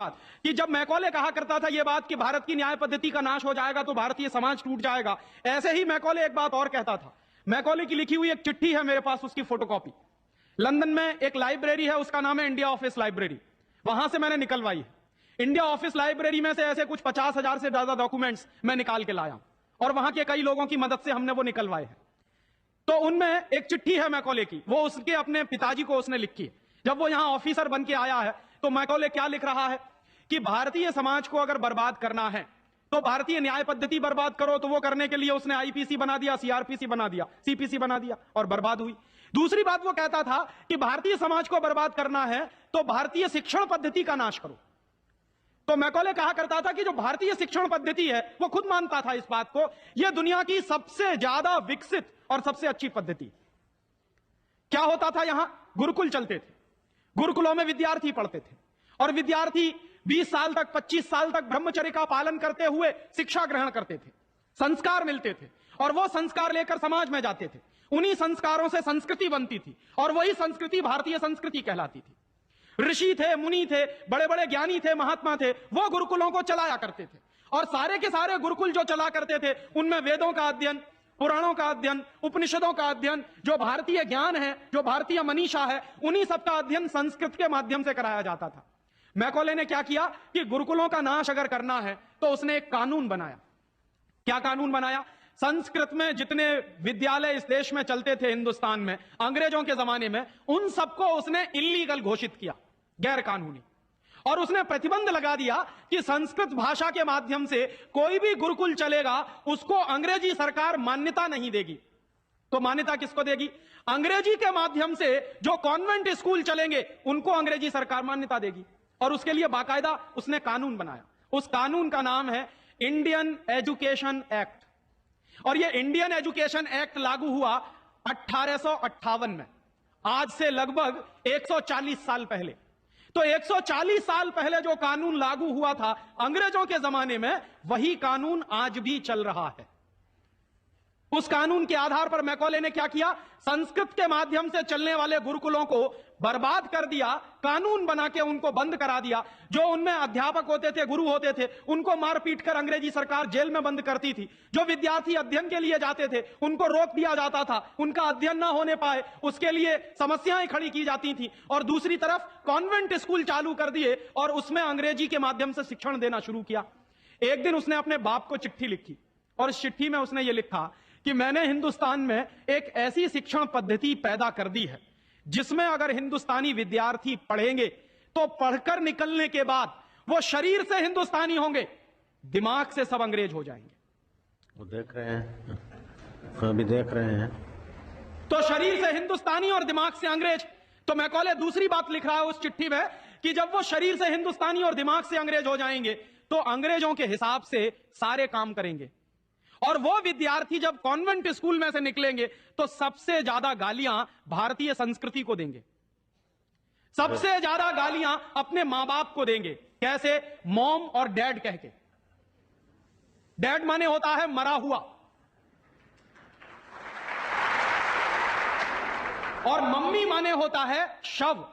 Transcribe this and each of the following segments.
कि जब मैकॉले कहा करता था यह बात कि भारत की न्याय पद्धति का नाश हो जाएगा तो भारतीय समाज टूट जाएगा, ऐसे ही मैकॉले एक बात और कहता था। मैकॉले की लिखी हुई एक चिट्ठी है मेरे पास, उसकी फोटोकॉपी लंदन में एक लाइब्रेरी है, उसका नाम है इंडिया ऑफिस लाइब्रेरी, वहां से मैंने निकलवाई है। इंडिया ऑफिस लाइब्रेरी में से ऐसे कुछ 50,000 से ज्यादा डॉक्यूमेंट्स मैं निकाल के लाया और वहां के कई लोगों की मदद से हमने वो निकलवाए हैं। तो उनमें एक चिट्ठी है मैकॉले की, वो उसके अपने पिताजी को उसने लिखी है। जब वो यहां ऑफिसर बन के आया है तो मैकॉले क्या लिख रहा है कि भारतीय समाज को अगर बर्बाद करना है तो भारतीय न्याय पद्धति बर्बाद करो, तो वो करने के लिए उसने आईपीसी बना दिया, सीआरपीसी बना दिया, सीपीसी बना दिया और बर्बाद हुई। दूसरी बात वो कहता था कि भारतीय समाज को बर्बाद करना है तो भारतीय शिक्षण पद्धति का नाश करो। तो मैकॉले कहा करता था कि जो भारतीय शिक्षण पद्धति है, वो खुद मानता था इस बात को, यह दुनिया की सबसे ज्यादा विकसित और सबसे अच्छी पद्धति। क्या होता था, यहां गुरुकुल चलते थे, गुरुकुलों में विद्यार्थी पढ़ते थे और विद्यार्थी 20 साल तक 25 साल तक ब्रह्मचर्य का पालन करते हुए शिक्षा ग्रहण करते थे, संस्कार मिलते थे और वो संस्कार लेकर समाज में जाते थे। उन्हीं संस्कारों से संस्कृति बनती थी और वही संस्कृति भारतीय संस्कृति कहलाती थी। ऋषि थे, मुनि थे, बड़े बड़े ज्ञानी थे, महात्मा थे, वो गुरुकुलों को चलाया करते थे और सारे के सारे गुरुकुल जो चला करते थे उनमें वेदों का अध्ययन, पुराणों का अध्ययन, उपनिषदों का अध्ययन, जो भारतीय ज्ञान है, जो भारतीय मनीषा है, उन्हीं सबका अध्ययन संस्कृत के माध्यम से कराया जाता था। मैकॉले ने क्या किया कि गुरुकुलों का नाश अगर करना है तो उसने एक कानून बनाया। क्या कानून बनाया? संस्कृत में जितने विद्यालय इस देश में चलते थे हिंदुस्तान में अंग्रेजों के जमाने में, उन सबको उसने इल्लीगल घोषित किया, गैर कानूनी, और उसने प्रतिबंध लगा दिया कि संस्कृत भाषा के माध्यम से कोई भी गुरुकुल चलेगा उसको अंग्रेजी सरकार मान्यता नहीं देगी। तो मान्यता किसको देगी? अंग्रेजी के माध्यम से जो कॉन्वेंट स्कूल चलेंगे उनको अंग्रेजी सरकार मान्यता देगी और उसके लिए बाकायदा उसने कानून बनाया। उस कानून का नाम है इंडियन एजुकेशन एक्ट और यह इंडियन एजुकेशन एक्ट लागू हुआ 1858 में, आज से लगभग 140 साल पहले। तो 140 साल पहले जो कानून लागू हुआ था अंग्रेजों के जमाने में, वही कानून आज भी चल रहा है। उस कानून के आधार पर मैकॉले ने क्या किया? संस्कृत के माध्यम से चलने वाले गुरुकुलों को बर्बाद कर दिया, कानून बना के उनको बंद करा दिया। जो उनमें अध्यापक होते थे, गुरु होते थे, उनको मार पीट कर अंग्रेजी सरकार जेल में बंद करती थी। जो विद्यार्थी अध्ययन के लिए जाते थे उनको रोक दिया जाता था, उनका अध्ययन ना होने पाए उसके लिए समस्याएं खड़ी की जाती थी। और दूसरी तरफ कॉन्वेंट स्कूल चालू कर दिए और उसमें अंग्रेजी के माध्यम से शिक्षण देना शुरू किया। एक दिन उसने अपने बाप को चिट्ठी लिखी और इस चिट्ठी में उसने यह लिखा कि मैंने हिंदुस्तान में एक ऐसी शिक्षण पद्धति पैदा कर दी है जिसमें अगर हिंदुस्तानी विद्यार्थी पढ़ेंगे तो पढ़कर निकलने के बाद वो शरीर से हिंदुस्तानी होंगे, दिमाग से सब अंग्रेज हो जाएंगे। वो देख रहे हैं, अभी देख रहे हैं। तो शरीर से हिंदुस्तानी और दिमाग से अंग्रेज। तो मैकॉले दूसरी बात लिख रहा है उस चिट्ठी में कि जब वो शरीर से हिंदुस्तानी और दिमाग से अंग्रेज हो जाएंगे तो अंग्रेजों के हिसाब से सारे काम करेंगे और वो विद्यार्थी जब कॉन्वेंट स्कूल में से निकलेंगे तो सबसे ज्यादा गालियां भारतीय संस्कृति को देंगे, सबसे ज्यादा गालियां अपने मां बाप को देंगे। कैसे? मॉम और डैड कह के। डैड माने होता है मरा हुआ और मम्मी माने होता है शव।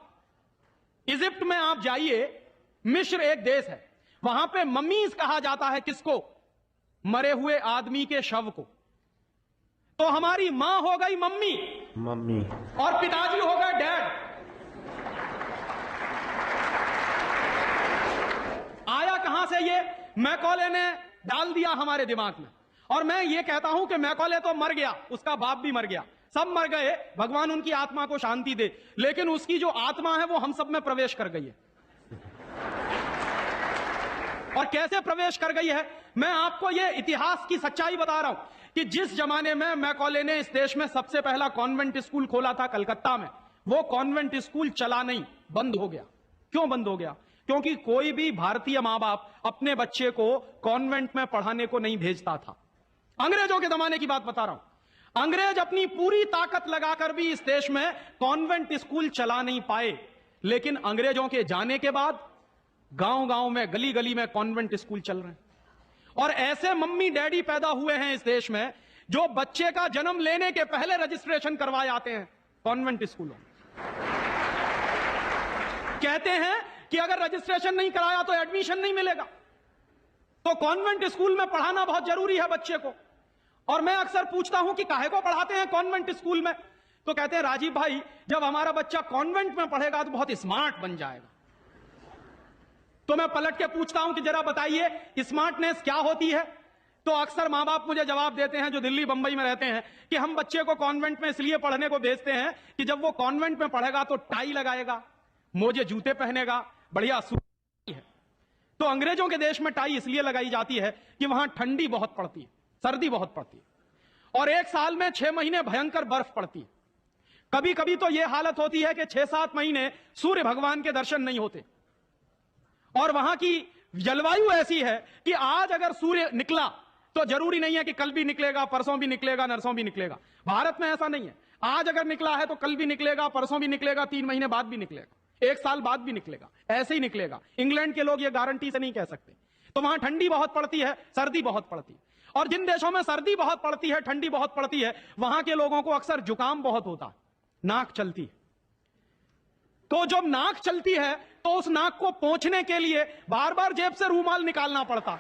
इजिप्ट में आप जाइए, मिस्र एक देश है, वहां पे मम्मीज कहा जाता है किसको? मरे हुए आदमी के शव को। तो हमारी मां हो गई मम्मी और पिताजी हो गए डैड। आया कहां से ये? मैकॉले ने डाल दिया हमारे दिमाग में। और मैं ये कहता हूं कि मैकॉले तो मर गया, उसका बाप भी मर गया, सब मर गए, भगवान उनकी आत्मा को शांति दे, लेकिन उसकी जो आत्मा है वो हम सब में प्रवेश कर गई है। और कैसे प्रवेश कर गई है? मैं आपको यह इतिहास की सच्चाई बता रहा हूं कि जिस जमाने में मैकॉले ने इस देश में सबसे पहला कॉन्वेंट स्कूल खोला था कलकत्ता में, वो कॉन्वेंट स्कूल चला नहीं, बंद हो गया। क्यों बंद हो गया? क्योंकि कोई भी भारतीय मां बाप अपने बच्चे को कॉन्वेंट में पढ़ाने को नहीं भेजता था। अंग्रेजों के जमाने की बात बता रहा हूं। अंग्रेज अपनी पूरी ताकत लगाकर भी इस देश में कॉन्वेंट स्कूल चला नहीं पाए, लेकिन अंग्रेजों के जाने के बाद गांव गांव में, गली गली में कॉन्वेंट स्कूल चल रहे हैं। और ऐसे मम्मी डैडी पैदा हुए हैं इस देश में जो बच्चे का जन्म लेने के पहले रजिस्ट्रेशन करवाए आते हैं कॉन्वेंट स्कूलों में। कहते हैं कि अगर रजिस्ट्रेशन नहीं कराया तो एडमिशन नहीं मिलेगा। तो कॉन्वेंट स्कूल में पढ़ाना बहुत जरूरी है बच्चे को। और मैं अक्सर पूछता हूं कि काहे को पढ़ाते हैं कॉन्वेंट स्कूल में, तो कहते हैं राजीव भाई जब हमारा बच्चा कॉन्वेंट में पढ़ेगा तो बहुत स्मार्ट बन जाएगा। तो मैं पलट के पूछता हूं कि जरा बताइए स्मार्टनेस क्या होती है। तो अक्सर मां बाप मुझे जवाब देते हैं जो दिल्ली बंबई में रहते हैं कि हम बच्चे को कॉन्वेंट में इसलिए पढ़ने को भेजते हैं कि जब वो कॉन्वेंट में पढ़ेगा तो टाई लगाएगा, मोजे जूते पहनेगा, बढ़िया सूट है। तो अंग्रेजों के देश में टाई इसलिए लगाई जाती है कि वहां ठंडी बहुत पड़ती है, सर्दी बहुत पड़ती है और एक साल में 6 महीने भयंकर बर्फ पड़ती है। कभी कभी तो यह हालत होती है कि 6-7 महीने सूर्य भगवान के दर्शन नहीं होते। और वहां की जलवायु ऐसी है कि आज अगर सूर्य निकला तो जरूरी नहीं है कि कल भी निकलेगा, परसों भी निकलेगा, नरसों भी निकलेगा। भारत में ऐसा नहीं है, आज अगर निकला है तो कल भी निकलेगा, परसों भी निकलेगा, 3 महीने बाद भी निकलेगा, 1 साल बाद भी निकलेगा, ऐसे ही निकलेगा। इंग्लैंड के लोग ये गारंटी से नहीं कह सकते। तो वहां ठंडी बहुत पड़ती है, सर्दी बहुत पड़ती है। और जिन देशों में सर्दी बहुत पड़ती है, ठंडी बहुत पड़ती है, वहां के लोगों को अक्सर जुकाम बहुत होता है, नाक चलती है। तो जब नाक चलती है तो उस नाक को पोंछने के लिए बार बार जेब से रूमाल निकालना पड़ता।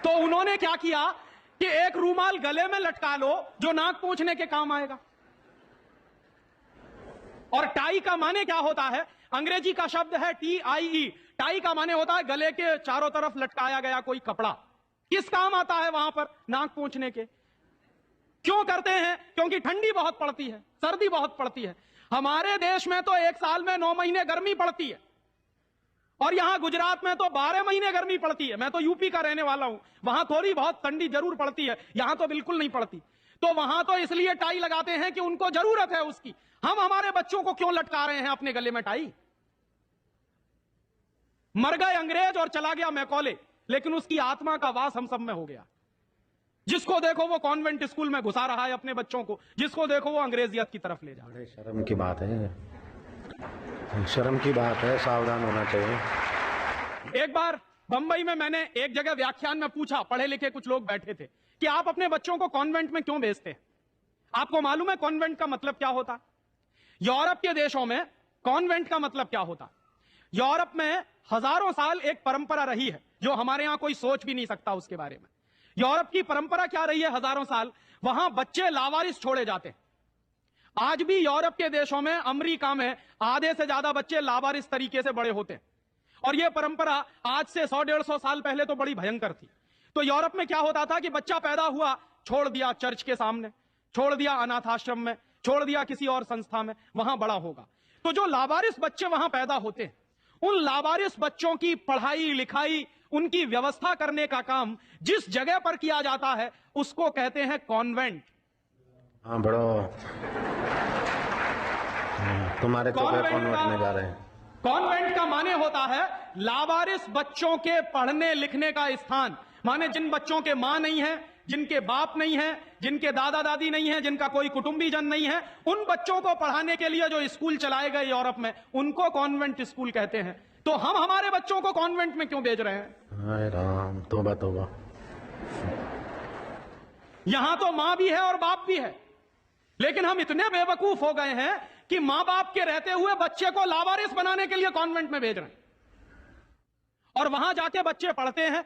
तो उन्होंने क्या किया कि एक रूमाल गले में लटका लो जो नाक पोंछने के काम आएगा। और टाई का माने क्या होता है, अंग्रेजी का शब्द है TIE। टाई का माने होता है गले के चारों तरफ लटकाया गया कोई कपड़ा। किस काम आता है वहां पर, नाक पोंछने के। क्यों करते हैं? क्योंकि ठंडी बहुत पड़ती है, सर्दी बहुत पड़ती है। हमारे देश में तो 1 साल में 9 महीने गर्मी पड़ती है और यहां गुजरात में तो 12 महीने गर्मी पड़ती है। मैं तो यूपी का रहने वाला हूं, वहां थोड़ी बहुत ठंडी जरूर पड़ती है, यहां तो बिल्कुल नहीं पड़ती। तो वहां तो इसलिए टाई लगाते हैं कि उनको जरूरत है उसकी। हम हमारे बच्चों को क्यों लटका रहे हैं अपने गले में टाई? मर गए अंग्रेज और चला गया मैकॉले, लेकिन उसकी आत्मा का वास हम सब में हो गया। जिसको देखो वो कॉन्वेंट स्कूल में घुसा रहा है अपने बच्चों को, जिसको देखो वो अंग्रेजियत की तरफ ले जा रहा है। शर्म की बात है, शर्म की बात है, सावधान होना चाहिए। एक बार बंबई में मैंने एक जगह व्याख्यान में पूछा, पढ़े लिखे कुछ लोग बैठे थे, कि आप अपने बच्चों को कॉन्वेंट में क्यों भेजते हैं? आपको मालूम है कॉन्वेंट का मतलब क्या होता? यूरोप के देशों में कॉन्वेंट का मतलब क्या होता? यूरोप में हजारों साल एक परंपरा रही है जो हमारे यहां कोई सोच भी नहीं सकता उसके बारे में। यूरोप की परंपरा क्या रही है हजारों साल? वहां बच्चे लावारिस छोड़े जाते हैं। आज भी यूरोप के देशों में, अमेरिका में आधे से ज्यादा बच्चे लावारिस तरीके से बड़े होते हैं। और यह परंपरा आज से 100-150 साल पहले तो बड़ी भयंकर थी। तो यूरोप में क्या होता था कि बच्चा पैदा हुआ, छोड़ दिया चर्च के सामने, छोड़ दिया अनाथ आश्रम में, छोड़ दिया किसी और संस्था में, वहां बड़ा होगा। तो जो लावारिस बच्चे वहां पैदा होते हैं, उन लावारिस बच्चों की पढ़ाई लिखाई, उनकी व्यवस्था करने का काम जिस जगह पर किया जाता है उसको कहते हैं कॉन्वेंट। हाँ बड़ो, तुम्हारे कॉन्वेंट में जा रहे हैं। कॉन्वेंट का माने होता है लावारिस बच्चों के पढ़ने लिखने का स्थान। माने जिन बच्चों के मां नहीं है, जिनके बाप नहीं है, जिनके दादा दादी नहीं है, जिनका कोई कुटुंबीजन नहीं है, उन बच्चों को पढ़ाने के लिए जो स्कूल चलाए गए यूरोप में, उनको कॉन्वेंट स्कूल कहते हैं। तो हम हमारे बच्चों को कॉन्वेंट में क्यों भेज रहे हैं? हाय राम, तौबा तौबा। यहां तो मां भी है और बाप भी है, लेकिन हम इतने बेवकूफ हो गए हैं कि मां बाप के रहते हुए बच्चे को लावारिस बनाने के लिए कॉन्वेंट में भेज रहे हैं। और वहां जाके बच्चे पढ़ते हैं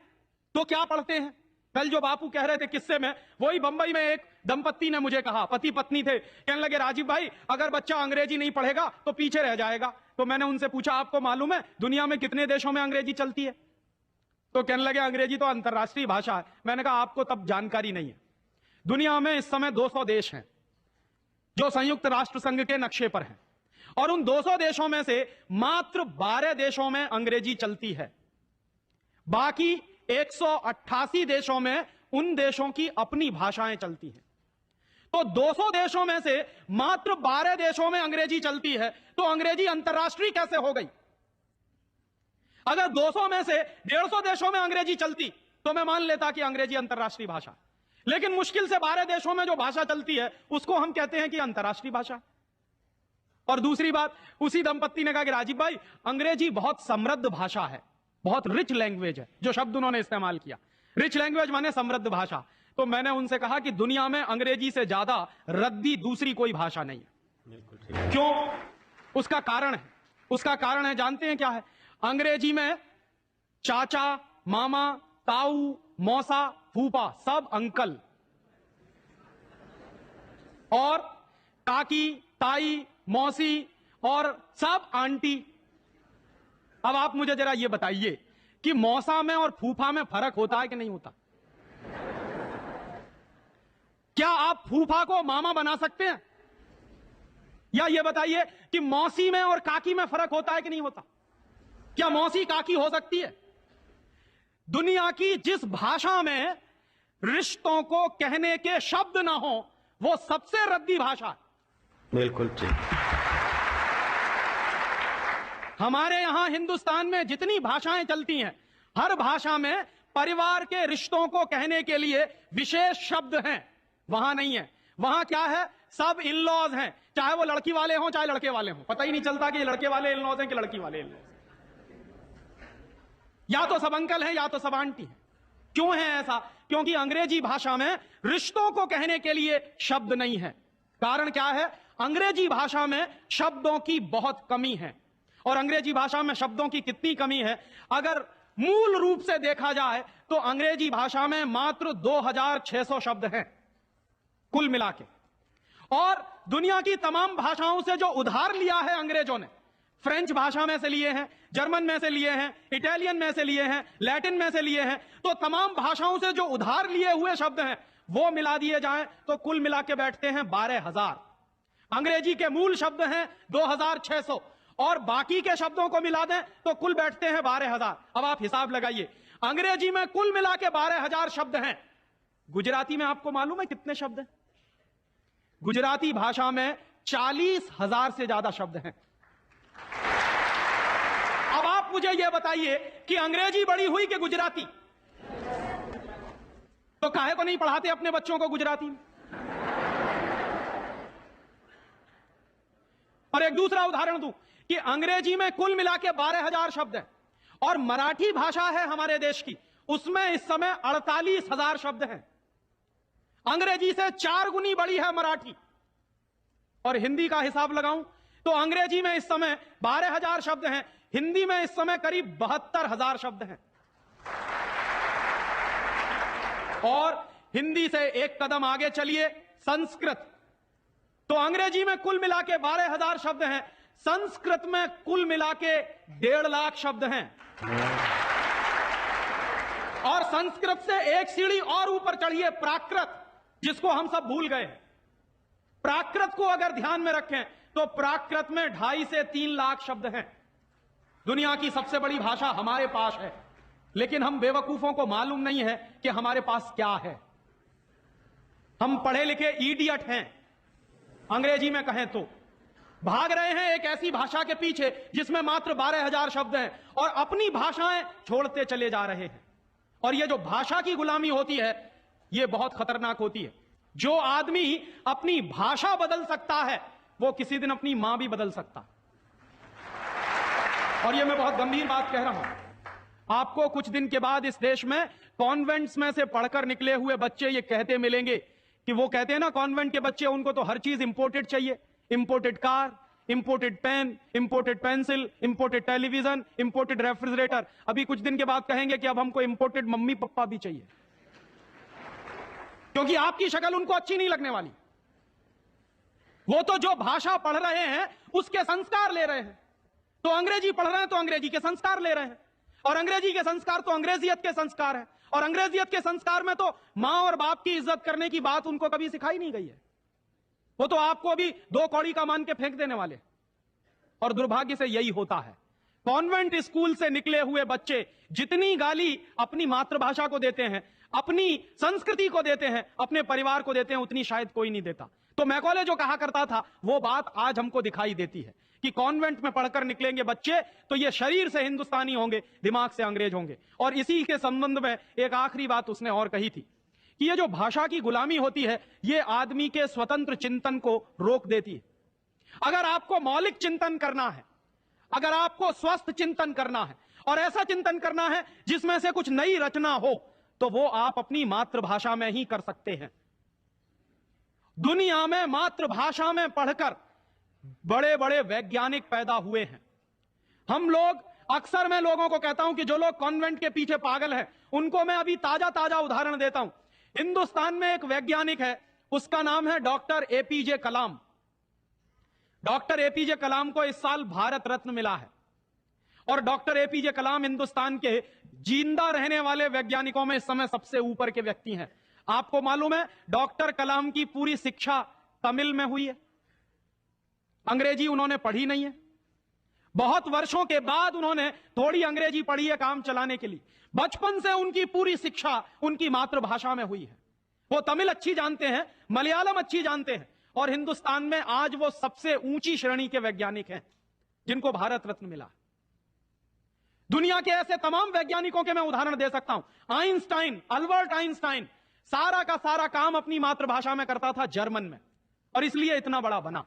तो क्या पढ़ते हैं? कल जो बापू कह रहे थे किस्से में, वही बंबई में एक दंपत्ति ने मुझे कहा, पति पत्नी थे, कहने लगे राजीव भाई अगर बच्चा अंग्रेजी नहीं पढ़ेगा तो पीछे रह जाएगा। तो मैंने उनसे पूछा आपको मालूम है दुनिया में कितने देशों में अंग्रेजी चलती है? तो कहने लगे अंग्रेजी तो अंतरराष्ट्रीय भाषा है। मैंने कहा आपको तब जानकारी नहीं है। दुनिया में इस समय 200 देश हैं जो संयुक्त राष्ट्र संघ के नक्शे पर हैं, और उन 200 देशों में से मात्र 12 देशों में अंग्रेजी चलती है। बाकी 188 देशों में उन देशों की अपनी भाषाएं चलती हैं। तो 200 देशों में से मात्र 12 देशों में अंग्रेजी चलती है, तो अंग्रेजी अंतरराष्ट्रीय कैसे हो गई? अगर 200 में से 150 देशों में अंग्रेजी चलती तो मैं मान लेता कि अंग्रेजी अंतरराष्ट्रीय भाषा, लेकिन मुश्किल से 12 देशों में जो भाषा चलती है उसको हम कहते हैं कि अंतरराष्ट्रीय भाषा। और दूसरी बात, उसी दंपत्ति ने कहा कि राजीव भाई अंग्रेजी बहुत समृद्ध भाषा है, बहुत रिच लैंग्वेज है। जो शब्द उन्होंने इस्तेमाल किया, रिच लैंग्वेज माने समृद्ध भाषा। तो मैंने उनसे कहा कि दुनिया में अंग्रेजी से ज्यादा रद्दी दूसरी कोई भाषा नहीं है। क्यों? उसका कारण है उसका कारण है, जानते हैं क्या है? अंग्रेजी में चाचा, मामा, ताऊ, मौसा, फूफा सब अंकल, और काकी, ताई, मौसी और सब आंटी। अब आप मुझे जरा यह बताइए कि मौसा में और फूफा में फर्क होता है कि नहीं होता? क्या आप फूफा को मामा बना सकते हैं? या यह बताइए कि मौसी में और काकी में फर्क होता है कि नहीं होता? क्या मौसी काकी हो सकती है? दुनिया की जिस भाषा में रिश्तों को कहने के शब्द ना हो, वो सबसे रद्दी भाषा है। बिल्कुल ठीक। हमारे यहां हिंदुस्तान में जितनी भाषाएं चलती हैं, हर भाषा में परिवार के रिश्तों को कहने के लिए विशेष शब्द हैं। वहां नहीं है। वहां क्या है? सब इन लॉज हैं, चाहे वो लड़की वाले हों चाहे लड़के वाले हों। पता ही नहीं चलता कि ये लड़के वाले इन लॉज हैं कि लड़की वाले इन लॉज। या तो सब अंकल हैं या तो सब आंटी हैं। क्यों है ऐसा? क्योंकि अंग्रेजी भाषा में रिश्तों को कहने के लिए शब्द नहीं है। कारण क्या है? अंग्रेजी भाषा में शब्दों की बहुत कमी है। और अंग्रेजी भाषा में शब्दों की कितनी कमी है? अगर मूल रूप से देखा जाए तो अंग्रेजी भाषा में मात्र 2600 शब्द हैं कुल मिला के। और दुनिया की तमाम भाषाओं से जो उधार लिया है अंग्रेजों ने, फ्रेंच भाषा में से लिए हैं, जर्मन में से लिए हैं, इटालियन में से लिए हैं, लैटिन में से लिए हैं, तो तमाम भाषाओं से जो उधार लिए हुए शब्द हैं वो मिला दिए जाएं तो कुल मिला के बैठते हैं 12,000। अंग्रेजी के मूल शब्द हैं 2600 और बाकी के शब्दों को मिला दें तो कुल बैठते हैं 12,000। अब आप हिसाब लगाइए, अंग्रेजी में कुल मिला के 12,000 शब्द हैं। गुजराती में आपको मालूम है कितने शब्द हैं? गुजराती भाषा में 40,000 से ज्यादा शब्द हैं। अब आप मुझे यह बताइए कि अंग्रेजी बड़ी हुई कि गुजराती? तो काहे को नहीं पढ़ाते अपने बच्चों को गुजराती में? और एक दूसरा उदाहरण दूं कि अंग्रेजी में कुल मिला के 12,000 शब्द हैं और मराठी भाषा है हमारे देश की, उसमें इस समय 48,000 शब्द हैं। अंग्रेजी से 4 गुनी बड़ी है मराठी। और हिंदी का हिसाब लगाऊं तो अंग्रेजी में इस समय 12,000 शब्द हैं, हिंदी में इस समय करीब 72,000 शब्द हैं। और हिंदी से एक कदम आगे चलिए, संस्कृत। तो अंग्रेजी में कुल मिला के 12,000 शब्द हैं, संस्कृत में कुल मिला के 1.5 लाख शब्द हैं। और संस्कृत से एक सीढ़ी और ऊपर चढ़िए, प्राकृत, जिसको हम सब भूल गए। प्राकृत को अगर ध्यान में रखें तो प्राकृत में 2.5 से 3 लाख शब्द हैं। दुनिया की सबसे बड़ी भाषा हमारे पास है, लेकिन हम बेवकूफों को मालूम नहीं है कि हमारे पास क्या है। हम पढ़े लिखे इडियट हैं, अंग्रेजी में कहें तो भाग रहे हैं एक ऐसी भाषा के पीछे जिसमें मात्र 12,000 शब्द हैं और अपनी भाषाएं छोड़ते चले जा रहे हैं। और यह जो भाषा की गुलामी होती है यह बहुत खतरनाक होती है। जो आदमी अपनी भाषा बदल सकता है वो किसी दिन अपनी मां भी बदल सकता है। और यह मैं बहुत गंभीर बात कह रहा हूं। आपको कुछ दिन के बाद इस देश में कॉन्वेंट्स में से पढ़कर निकले हुए बच्चे ये कहते मिलेंगे कि वो कहते हैं ना, कॉन्वेंट के बच्चे, उनको तो हर चीज इंपोर्टेड चाहिए। Imported car, imported pen, imported pencil, imported television, imported refrigerator. अभी कुछ दिन के बाद कहेंगे कि अब हमको इंपोर्टेड मम्मी पापा भी चाहिए, क्योंकि आपकी शक्ल उनको अच्छी नहीं लगने वाली। वो तो जो भाषा पढ़ रहे हैं उसके संस्कार ले रहे हैं। तो अंग्रेजी पढ़ रहे हैं तो अंग्रेजी के संस्कार ले रहे हैं, और अंग्रेजी के संस्कार तो अंग्रेजियत के संस्कार हैं। और अंग्रेजियत के संस्कार में तो मां और बाप की इज्जत करने की बात उनको कभी सिखाई नहीं गई है। वो तो आपको भी 2 कौड़ी का मान के फेंक देने वाले। और दुर्भाग्य से यही होता है। कॉन्वेंट स्कूल से निकले हुए बच्चे जितनी गाली अपनी मातृभाषा को देते हैं, अपनी संस्कृति को देते हैं, अपने परिवार को देते हैं, उतनी शायद कोई नहीं देता। तो मैकॉले जो कहा करता था वो बात आज हमको दिखाई देती है कि कॉन्वेंट में पढ़कर निकलेंगे बच्चे तो ये शरीर से हिंदुस्तानी होंगे, दिमाग से अंग्रेज होंगे। और इसी के संबंध में एक आखिरी बात उसने और कही थी कि ये जो भाषा की गुलामी होती है ये आदमी के स्वतंत्र चिंतन को रोक देती है। अगर आपको मौलिक चिंतन करना है, अगर आपको स्वस्थ चिंतन करना है और ऐसा चिंतन करना है जिसमें से कुछ नई रचना हो, तो वो आप अपनी मातृभाषा में ही कर सकते हैं। दुनिया में मातृभाषा में पढ़कर बड़े बड़े वैज्ञानिक पैदा हुए हैं, हम लोग अक्सर मैं लोगों को कहता हूं कि जो लोग कॉन्वेंट के पीछे पागल हैं, उनको मैं अभी ताजा ताजा उदाहरण देता हूं। हिंदुस्तान में एक वैज्ञानिक है, उसका नाम है डॉक्टर एपीजे कलाम। डॉक्टर एपीजे कलाम को इस साल भारत रत्न मिला है और डॉक्टर एपीजे कलाम हिंदुस्तान के जिंदा रहने वाले वैज्ञानिकों में इस समय सबसे ऊपर के व्यक्ति हैं। आपको मालूम है डॉक्टर कलाम की पूरी शिक्षा तमिल में हुई है, अंग्रेजी उन्होंने पढ़ी नहीं है। बहुत वर्षों के बाद उन्होंने थोड़ी अंग्रेजी पढ़ी है काम चलाने के लिए। बचपन से उनकी पूरी शिक्षा उनकी मातृभाषा में हुई है। वो तमिल अच्छी जानते हैं, मलयालम अच्छी जानते हैं और हिंदुस्तान में आज वो सबसे ऊंची श्रेणी के वैज्ञानिक हैं जिनको भारत रत्न मिला। दुनिया के ऐसे तमाम वैज्ञानिकों के मैं उदाहरण दे सकता हूं। आइंस्टाइन, अल्बर्ट आइंस्टाइन सारा का सारा काम अपनी मातृभाषा में करता था, जर्मन में, और इसलिए इतना बड़ा बना।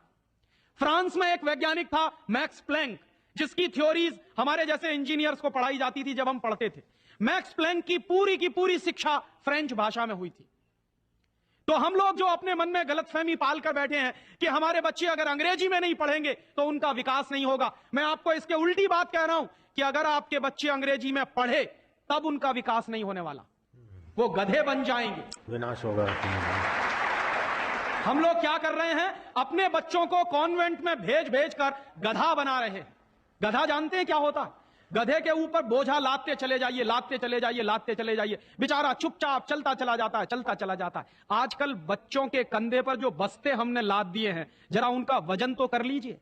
फ्रांस में एक वैज्ञानिक था मैक्स प्लैंक, जिसकी थ्योरीज हमारे जैसे इंजीनियर्स को पढ़ाई जाती थी जब हम पढ़ते थे। मैक्स प्लैंक की पूरी शिक्षा फ्रेंच भाषा में हुई थी। तो हम लोग जो अपने मन में गलतफहमी पाल कर बैठे हैं कि हमारे बच्चे अगर अंग्रेजी में नहीं पढ़ेंगे तो उनका विकास नहीं होगा, मैं आपको इसके उल्टी बात कह रहा हूं कि अगर आपके बच्चे अंग्रेजी में पढ़े तब उनका विकास नहीं होने वाला, वो गधे बन जाएंगे, विनाश होगा। हम लोग क्या कर रहे हैं, अपने बच्चों को कॉन्वेंट में भेज भेज कर गधा बना रहे हैं। गधा जानते हैं क्या होता है? गधे के ऊपर बोझा लादते चले जाइए, लादते चले जाइए, लादते चले जाइए, बेचारा चुपचाप चलता चला जाता है, चलता चला जाता है। आजकल बच्चों के कंधे पर जो बस्ते हमने लाद दिए हैं, जरा उनका वजन तो कर लीजिए।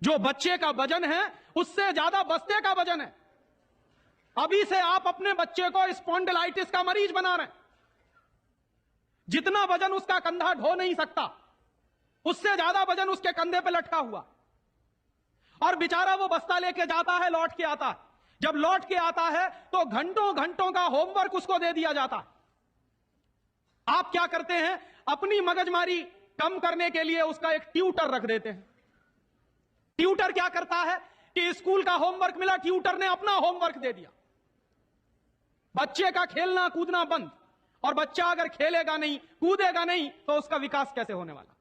जो बच्चे का वजन है उससे ज्यादा बस्ते का वजन है। अभी से आप अपने बच्चे को स्पॉन्डिलाइटिस का मरीज बना रहे हैं। जितना वजन उसका कंधा ढो नहीं सकता, उससे ज्यादा वजन उसके कंधे पे लटका हुआ, और बेचारा वो बस्ता लेके जाता है, लौट के आता है। जब लौट के आता है तो घंटों घंटों का होमवर्क उसको दे दिया जाता है। आप क्या करते हैं, अपनी मगजमारी कम करने के लिए उसका एक ट्यूटर रख देते हैं। ट्यूटर क्या करता है कि स्कूल का होमवर्क मिला, ट्यूटर ने अपना होमवर्क दे दिया। बच्चे का खेलना कूदना बंद, और बच्चा अगर खेलेगा नहीं, कूदेगा नहीं, तो उसका विकास कैसे होने वाला?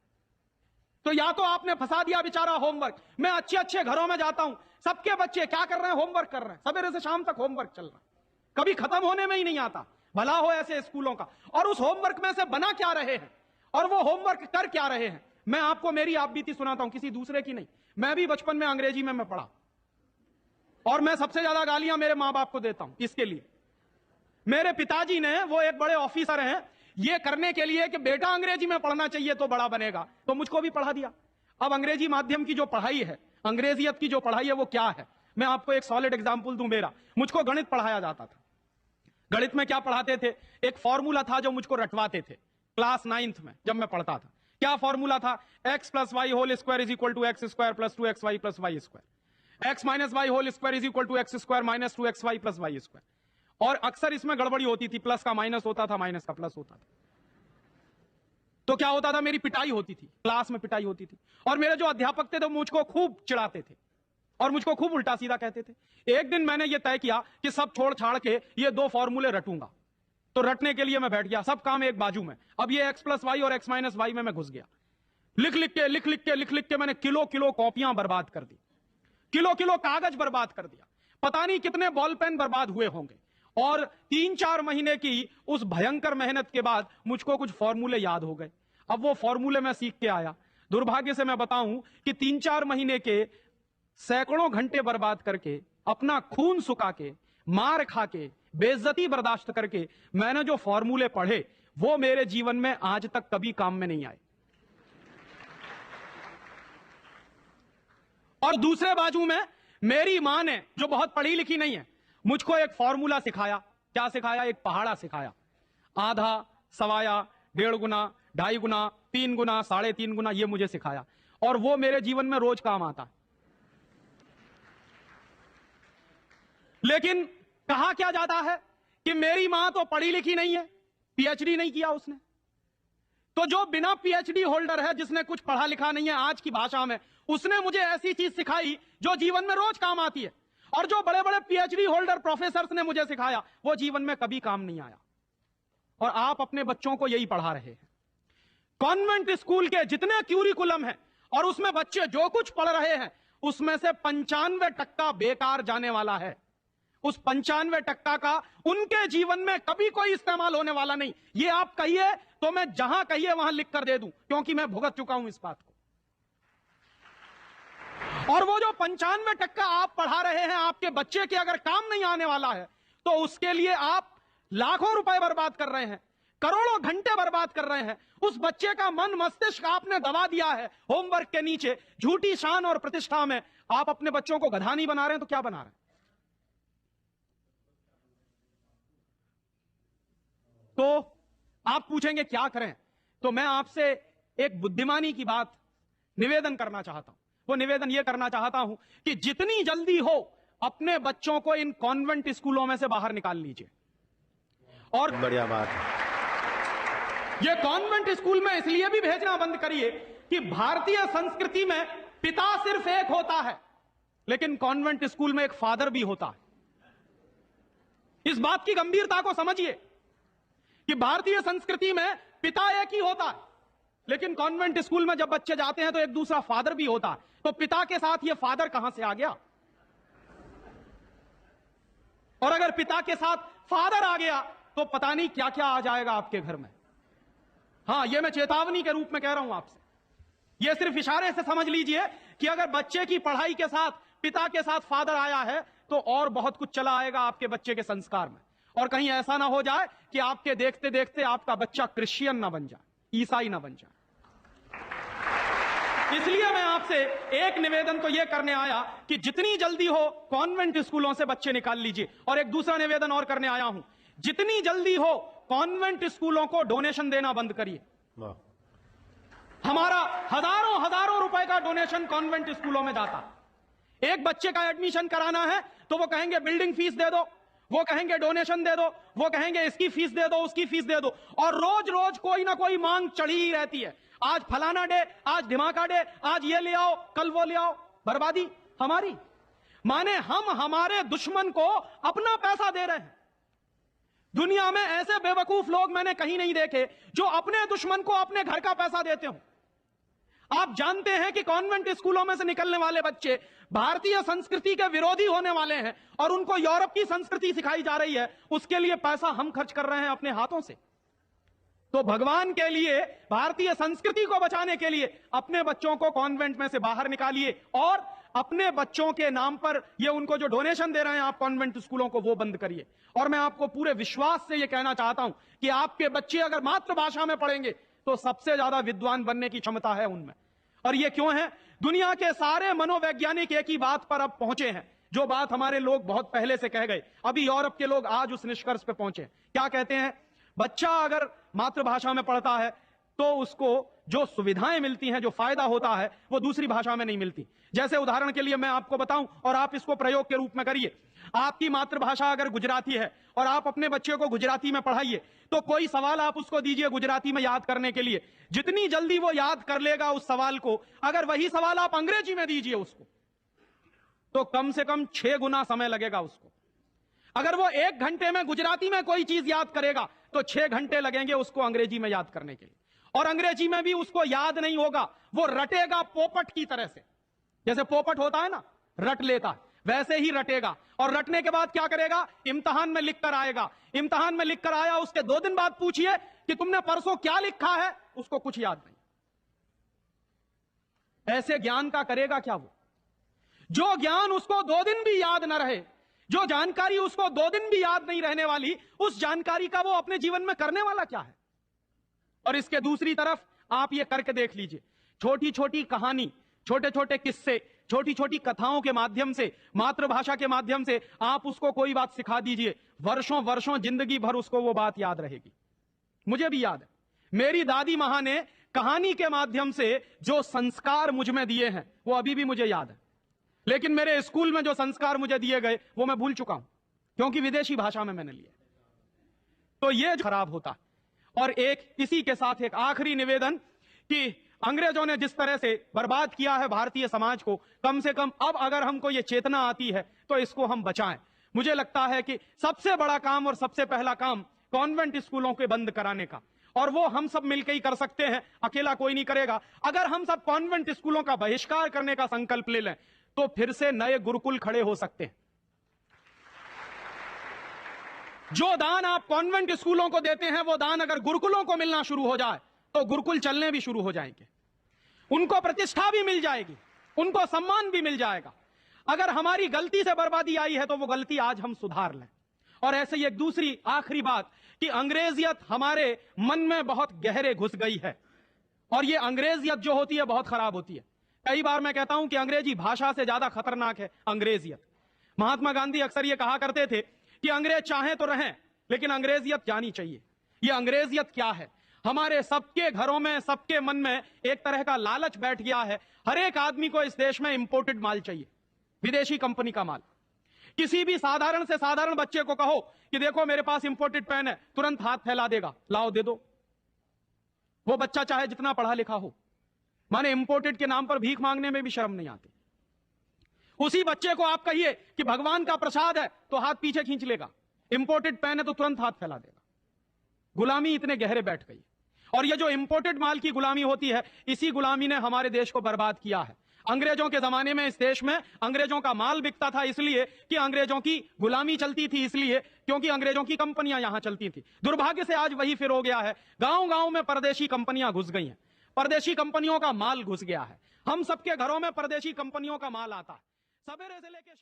तो या तो आपने फंसा दिया बेचारा होमवर्क। मैं अच्छे अच्छे घरों में जाता हूं, सबके बच्चे क्या कर रहे हैं, होमवर्क कर रहे हैं, सवेरे से शाम तक होमवर्क चल रहा है, कभी खत्म होने में ही नहीं आता। भला हो ऐसे स्कूलों का। और उस होमवर्क में से बना क्या रहे हैं और वो होमवर्क कर क्या रहे हैं? मैं आपको मेरी आप बीती सुनाता हूं, किसी दूसरे की नहीं। मैं भी बचपन में अंग्रेजी में मैं पढ़ा, और मैं सबसे ज्यादा गालियां मेरे मां बाप को देता हूं। इसके लिए मेरे पिताजी ने, वो एक बड़े ऑफिसर हैं, ये करने के लिए कि बेटा अंग्रेजी में पढ़ना चाहिए तो बड़ा बनेगा, तो मुझको भी पढ़ा दिया। अब अंग्रेजी माध्यम की जो पढ़ाई है, अंग्रेजियत की जो पढ़ाई है, वो क्या है? मैं आपको एक सॉलिड एग्जांपल दूं मेरा। मुझको गणित पढ़ाया जाता था। गणित में क्या पढ़ाते थे? एक फॉर्मूला था जो मुझको रटवाते थे क्लास 9th में जब मैं पढ़ता था। क्या फॉर्मूला था? x + y whole square is equal to x square plus 2xy plus y square, x minus y whole square is equal to x square minus 2xy plus y square. और अक्सर इसमें गड़बड़ी होती थी, प्लस का minus होता था, minus का प्लस होता था। तो क्या होता था, मेरी पिटाई होती थी, क्लास में पिटाई होती थी। और मेरे जो अध्यापक थे तो मुझको खूब चिढ़ाते थे और मुझको खूब उल्टा सीधा कहते थे। एक दिन मैंने ये तय किया कि सब छोड़ छाड़ के ये 2 फॉर्मूले रटूंगा। तो रटने के लिए मैं बैठ गया, सब काम एक बाजू में। अब ये x + y और x - y में मैं घुस गया। लिख लिख के मैंने किलो कॉपियां बर्बाद कर दी, किलो कागज बर्बाद कर दिया। पता नहीं कितने बॉल पेन बर्बाद हुए होंगे। और 3-4 महीने की उस भयंकर मेहनत के बाद मुझको कुछ फॉर्मूले याद हो गए। अब वो फॉर्मूले मैं सीख के आया। दुर्भाग्य से मैं बताऊं कि 3-4 महीने के सैकड़ों घंटे बर्बाद करके, अपना खून सुखा के, मार खा के, बेइज्जती बर्दाश्त करके मैंने जो फॉर्मूले पढ़े, वो मेरे जीवन में आज तक कभी काम में नहीं आए। और दूसरे बाजू में मेरी मां ने, जो बहुत पढ़ी लिखी नहीं है, मुझको एक फॉर्मूला सिखाया। क्या सिखाया? एक पहाड़ा सिखाया। आधा, सवाया, 1.5 गुना, 2.5 गुना, 3 गुना, 3.5 गुना, ये मुझे सिखाया। और वो मेरे जीवन में रोज काम आता है। लेकिन कहा क्या जाता है कि मेरी मां तो पढ़ी लिखी नहीं है, पीएचडी नहीं किया उसने। तो जो बिना पीएचडी होल्डर है, जिसने कुछ पढ़ा लिखा नहीं है आज की भाषा में, उसने मुझे ऐसी चीज सिखाई जो जीवन में रोज काम आती है। और जो बड़े बड़े पीएचडी होल्डर प्रोफेसर्स ने मुझे सिखाया, वो जीवन में कभी काम नहीं आया। और आप अपने बच्चों को यही पढ़ा रहे हैं। कॉन्वेंट स्कूल के जितने क्यूरिकुलम हैं और उसमें बच्चे जो कुछ पढ़ रहे हैं, उसमें से 95% बेकार जाने वाला है। उस 95% का उनके जीवन में कभी कोई इस्तेमाल होने वाला नहीं। ये आप कहिए तो मैं जहां कहिए वहां लिख कर दे दूं, क्योंकि मैं भुगत चुका हूं इस बात को। और वो जो 95% आप पढ़ा रहे हैं, आपके बच्चे के अगर काम नहीं आने वाला है, तो उसके लिए आप लाखों रुपए बर्बाद कर रहे हैं, करोड़ों घंटे बर्बाद कर रहे हैं। उस बच्चे का मन मस्तिष्क आपने दबा दिया है होमवर्क के नीचे। झूठी शान और प्रतिष्ठा में आप अपने बच्चों को गधा नहीं बना रहे हैं तो क्या बना रहे हैं? तो आप पूछेंगे क्या करें, तो मैं आपसे एक बुद्धिमानी की बात निवेदन करना चाहता हूं। वो निवेदन यह करना चाहता हूं कि जितनी जल्दी हो अपने बच्चों को इन कॉन्वेंट स्कूलों में से बाहर निकाल लीजिए। और बढ़िया बात है। ये कॉन्वेंट स्कूल में इसलिए भी भेजना बंद करिए कि भारतीय संस्कृति में पिता सिर्फ एक होता है, लेकिन कॉन्वेंट स्कूल में एक फादर भी होता है। इस बात की गंभीरता को समझिए कि भारतीय संस्कृति में पिता एक ही होता है, लेकिन कॉन्वेंट स्कूल में जब बच्चे जाते हैं तो एक दूसरा फादर भी होता है। तो पिता के साथ ये फादर कहां से आ गया? और अगर पिता के साथ फादर आ गया तो पता नहीं क्या क्या आ जाएगा आपके घर में। हां, यह मैं चेतावनी के रूप में कह रहा हूं आपसे। यह सिर्फ इशारे से समझ लीजिए कि अगर बच्चे की पढ़ाई के साथ पिता के साथ फादर आया है तो और बहुत कुछ चला आएगा आपके बच्चे के संस्कार में। और कहीं ऐसा ना हो जाए कि आपके देखते देखते आपका बच्चा क्रिश्चियन ना बन जाए, ईसाई ना बन जाए। इसलिए मैं आपसे एक निवेदन तो यह करने आया कि जितनी जल्दी हो कॉन्वेंट स्कूलों से बच्चे निकाल लीजिए। और एक दूसरा निवेदन और करने आया हूं, जितनी जल्दी हो कॉन्वेंट स्कूलों को डोनेशन देना बंद करिए। हमारा हजारों हजारों रुपए का डोनेशन कॉन्वेंट स्कूलों में जाता। एक बच्चे का एडमिशन कराना है तो वो कहेंगे बिल्डिंग फीस दे दो, वो कहेंगे डोनेशन दे दो, वो कहेंगे इसकी फीस दे दो, उसकी फीस दे दो, और रोज रोज कोई ना कोई मांग चढ़ी ही रहती है। आज फलाना डे, आज धमाका डे, आज ये ले आओ, कल वो ले आओ। बर्बादी हमारी, माने हम हमारे दुश्मन को अपना पैसा दे रहे हैं। दुनिया में ऐसे बेवकूफ लोग मैंने कहीं नहीं देखे जो अपने दुश्मन को अपने घर का पैसा देते हो। आप जानते हैं कि कॉन्वेंट स्कूलों में से निकलने वाले बच्चे भारतीय संस्कृति के विरोधी होने वाले हैं और उनको यूरोप की संस्कृति सिखाई जा रही है। उसके लिए पैसा हम खर्च कर रहे हैं अपने हाथों से। तो भगवान के लिए, भारतीय संस्कृति को बचाने के लिए अपने बच्चों को कॉन्वेंट में से बाहर निकालिए और अपने बच्चों के नाम पर ये उनको जो डोनेशन दे रहे हैं आप कॉन्वेंट स्कूलों को, वो बंद करिए। और मैं आपको पूरे विश्वास से ये कहना चाहता हूं कि आपके बच्चे अगर मातृभाषा में पढ़ेंगे तो सबसे ज्यादा विद्वान बनने की क्षमता है उनमें। और ये क्यों है? दुनिया के सारे मनोवैज्ञानिक एक ही बात पर अब पहुंचे हैं, जो बात हमारे लोग बहुत पहले से कह गए। अभी यूरोप के लोग आज उस निष्कर्ष पे पहुंचे। क्या कहते हैं? बच्चा अगर मातृभाषा में पढ़ता है तो उसको जो सुविधाएं मिलती हैं, जो फायदा होता है, वो दूसरी भाषा में नहीं मिलती। जैसे उदाहरण के लिए मैं आपको बताऊं और आप इसको प्रयोग के रूप में करिए। आपकी मातृभाषा अगर गुजराती है और आप अपने बच्चे को गुजराती में पढ़ाइए तो कोई सवाल आप उसको दीजिए गुजराती में याद करने के लिए, जितनी जल्दी वो याद कर लेगा उस सवाल को, अगर वही सवाल आप अंग्रेजी में दीजिए उसको तो कम से कम 6 गुना समय लगेगा उसको। अगर वो 1 घंटे में गुजराती में कोई चीज याद करेगा तो 6 घंटे लगेंगे उसको अंग्रेजी में याद करने के लिए। और अंग्रेजी में भी उसको याद नहीं होगा, वो रटेगा पोपट की तरह से। जैसे पोपट होता है ना, रट लेता है, वैसे ही रटेगा। और रटने के बाद क्या करेगा? इम्तिहान में लिख कर आएगा। इम्तिहान में लिख कर आया, उसके 2 दिन बाद पूछिए कि तुमने परसों क्या लिखा है, उसको कुछ याद नहीं। ऐसे ज्ञान का करेगा क्या वो? जो ज्ञान उसको 2 दिन भी याद न रहे, जो जानकारी उसको 2 दिन भी याद नहीं रहने वाली, उस जानकारी का वो अपने जीवन में करने वाला क्या है? और इसके दूसरी तरफ आप ये करके देख लीजिए, छोटी छोटी कहानी, छोटे छोटे किस्से, छोटी छोटी कथाओं के माध्यम से, मातृभाषा के माध्यम से आप उसको कोई बात सिखा दीजिए, वर्षों वर्षों जिंदगी भर उसको वो बात याद रहेगी। मुझे भी याद है, मेरी दादी मां ने कहानी के माध्यम से जो संस्कार मुझ में दिए हैं वो अभी भी मुझे याद है। लेकिन मेरे स्कूल में जो संस्कार मुझे दिए गए वो मैं भूल चुका हूं, क्योंकि विदेशी भाषा में मैंने लिए। तो ये खराब होता। और एक इसी के साथ एक आखिरी निवेदन कि अंग्रेजों ने जिस तरह से बर्बाद किया है भारतीय समाज को, कम से कम अब अगर हमको ये चेतना आती है तो इसको हम बचाएं। मुझे लगता है कि सबसे बड़ा काम और सबसे पहला काम कॉन्वेंट स्कूलों के बंद कराने का, और वो हम सब मिलकर ही कर सकते हैं, अकेला कोई नहीं करेगा। अगर हम सब कॉन्वेंट स्कूलों का बहिष्कार करने का संकल्प ले लें तो फिर से नए गुरुकुल खड़े हो सकते हैं। जो दान आप कॉन्वेंट स्कूलों को देते हैं, वो दान अगर गुरुकुलों को मिलना शुरू हो जाए तो गुरुकुल चलने भी शुरू हो जाएंगे, उनको प्रतिष्ठा भी मिल जाएगी, उनको सम्मान भी मिल जाएगा। अगर हमारी गलती से बर्बादी आई है तो वो गलती आज हम सुधार लें। और ऐसे ही एक दूसरी आखिरी बात कि अंग्रेजियत हमारे मन में बहुत गहरे घुस गई है, और ये अंग्रेजियत जो होती है बहुत खराब होती है। कई बार मैं कहता हूं कि अंग्रेजी भाषा से ज्यादा खतरनाक है अंग्रेजियत। महात्मा गांधी अक्सर ये कहा करते थे कि अंग्रेज चाहें तो रहें, लेकिन अंग्रेजियत जानी चाहिए। ये अंग्रेजियत क्या है? हमारे सबके घरों में, सबके मन में एक तरह का लालच बैठ गया है। हर एक आदमी को इस देश में इंपोर्टेड माल चाहिए, विदेशी कंपनी का माल। किसी भी साधारण से साधारण बच्चे को कहो कि देखो मेरे पास इंपोर्टेड पेन है, तुरंत हाथ फैला देगा, लाओ दे दो। वो बच्चा चाहे जितना पढ़ा लिखा हो, माने इंपोर्टेड के नाम पर भीख मांगने में भी शर्म नहीं आती। उसी बच्चे को आप कहिए कि भगवान का प्रसाद है तो हाथ पीछे खींच लेगा, इंपोर्टेड पेन है तो तुरंत हाथ फैला देगा। गुलामी इतने गहरे बैठ गई, और ये जो इंपोर्टेड माल की गुलामी होती है, इसी गुलामी ने हमारे देश को बर्बाद किया है। अंग्रेजों के जमाने में इस देश में अंग्रेजों का माल बिकता था इसलिए कि अंग्रेजों की गुलामी चलती थी, इसलिए क्योंकि अंग्रेजों की कंपनियां यहां चलती थी। दुर्भाग्य से आज वही फिर हो गया है, गांव गांव में परदेशी कंपनियां घुस गई हैं, परदेशी कंपनियों का माल घुस गया है। हम सबके घरों में परदेशी कंपनियों का माल आता है, सवेरे से लेके